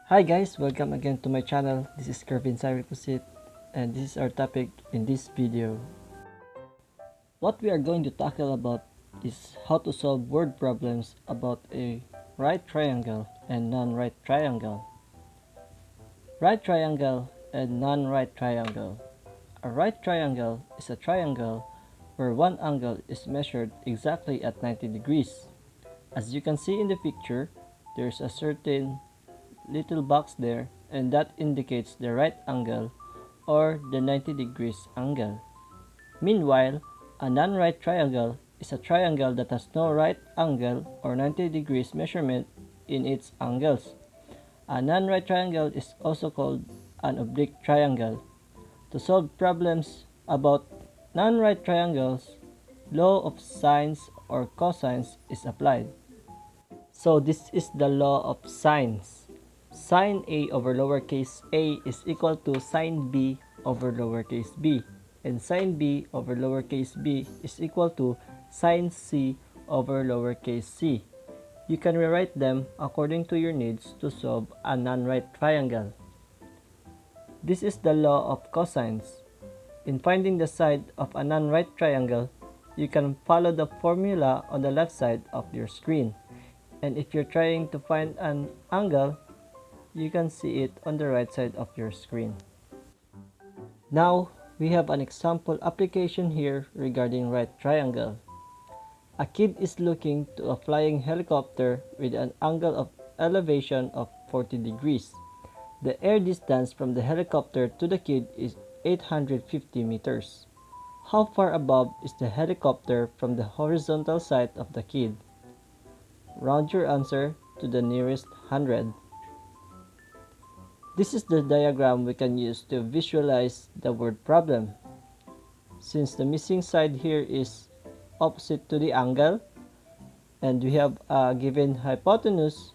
Hi guys, welcome again to my channel. This is Kervin Saripusit and this is our topic in this video. What we are going to tackle about is how to solve word problems about a right triangle and non-right triangle. Right triangle and non-right triangle. A right triangle is a triangle where one angle is measured exactly at 90 degrees. As you can see in the picture, there's a certain little box there, and that indicates the right angle or the 90 degrees angle. Meanwhile, a non-right triangle is a triangle that has no right angle or 90 degrees measurement in its angles. A non-right triangle is also called an oblique triangle. To solve problems about non-right triangles, law of sines or cosines is applied. So this is the law of sines. Sine A over lowercase a is equal to sine B over lowercase b, and sine B over lowercase b is equal to sine C over lowercase c. You can rewrite them according to your needs to solve a non-right triangle. This is the law of cosines. In finding the side of a non-right triangle, you can follow the formula on the left side of your screen. And if you're trying to find an angle, you can see it on the right side of your screen. Now, we have an example application here regarding right triangle. A kid is looking to a flying helicopter with an angle of elevation of 40 degrees. The air distance from the helicopter to the kid is 850 meters. How far above is the helicopter from the horizontal side of the kid? Round your answer to the nearest 100. This is the diagram we can use to visualize the word problem. Since the missing side here is opposite to the angle, and we have a given hypotenuse,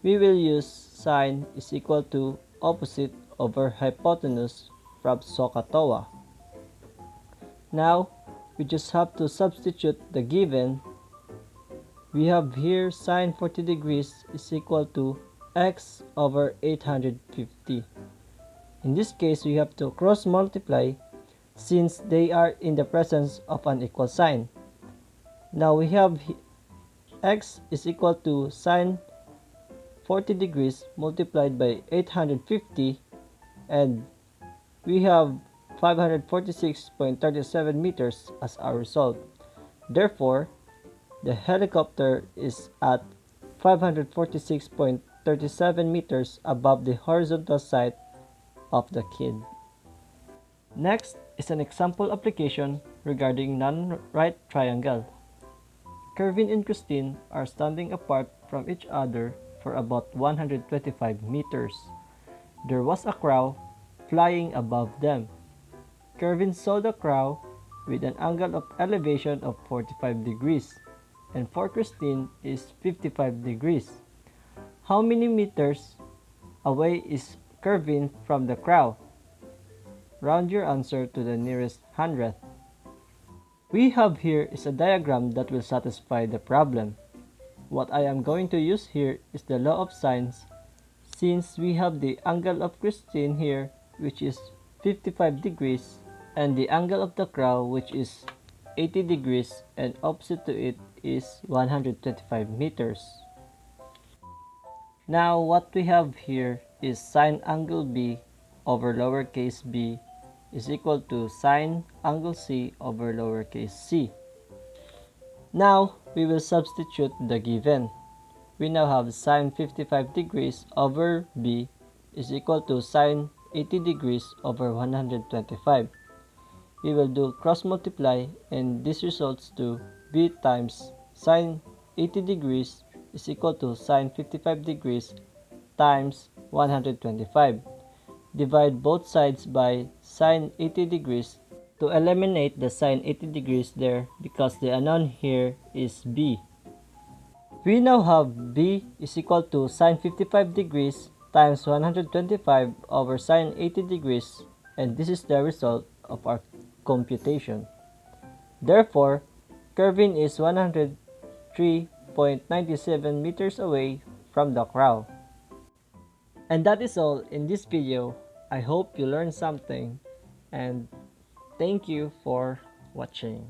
we will use sine is equal to opposite over hypotenuse from SOHCAHTOA. Now, we just have to substitute the given. We have here sine 40 degrees is equal to x over 850. In this case, we have to cross multiply since they are in the presence of an equal sign. Now we have x is equal to sine 40 degrees multiplied by 850, and we have 546.37 meters as our result. Therefore, the helicopter is at 546.37 meters above the horizontal side of the kid. Next is an example application regarding non-right triangle. Kervin and Christine are standing apart from each other for about 125 meters. There was a crow flying above them. Kervin saw the crow with an angle of elevation of 45 degrees, and for Christine is 55 degrees. How many meters away is Kervin from the crow? Round your answer to the nearest 100th. We have here is a diagram that will satisfy the problem. What I am going to use here is the law of sines, since we have the angle of Christine here, which is 55 degrees, and the angle of the crow, which is 80 degrees, and opposite to it is 125 meters. Now what we have here is sine angle B over lowercase b is equal to sine angle C over lowercase c. Now we will substitute the given. We now have sine 55 degrees over b is equal to sine 80 degrees over 125. We will do cross multiply, and this results to b times sine 80 degrees is equal to sine 55 degrees times 125. Divide both sides by sine 80 degrees to eliminate the sine 80 degrees there, because the unknown here is b. We now have b is equal to sine 55 degrees times 125 over sine 80 degrees, and this is the result of our computation. Therefore, Kervin is 103.97 meters away from the crow. And that is all in this video. I hope you learned something, and thank you for watching.